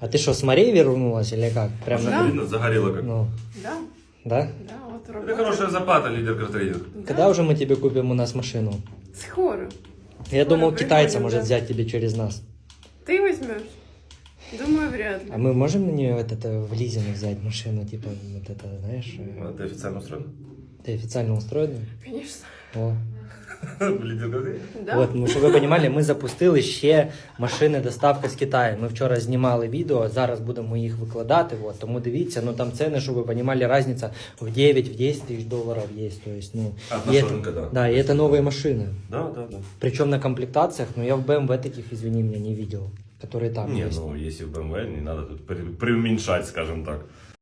А ты что, с морей вернулась или как? Прям Да. Видно, загорело как. Ну, Да, да? да, вот Это работает. хорошая запата, лидер крафтрейдинг. Да. Когда уже мы тебе купим у нас машину? Скоро. Я думал, Скоро китайца приходим, может да. взять тебе через нас. Ты возьмешь? Думаю, вряд ли. А мы можем на нее вот это в лизинг взять машину, типа вот это, знаешь? А ты официально устроен? Ты официально устроена? Конечно. О. Лідер крафтрейдинг? Да. От, ну, щоб ви розуміли, ми запустили ще машини доставки з Китаю. Ми вчора знімали відео, зараз будемо їх викладати. От, тому дивіться, ну там ціни, щоб ви розуміли, різниця в 9-10 тисяч доларів є. То есть, ну, Одна и сотенка, это, да. да, и это новые машины. Да, да, да. Причем на комплектациях, ну я в BMW таких, извини меня, не видел, которые там Не, есть. ну если в BMW, не надо тут преуменьшать, скажем так.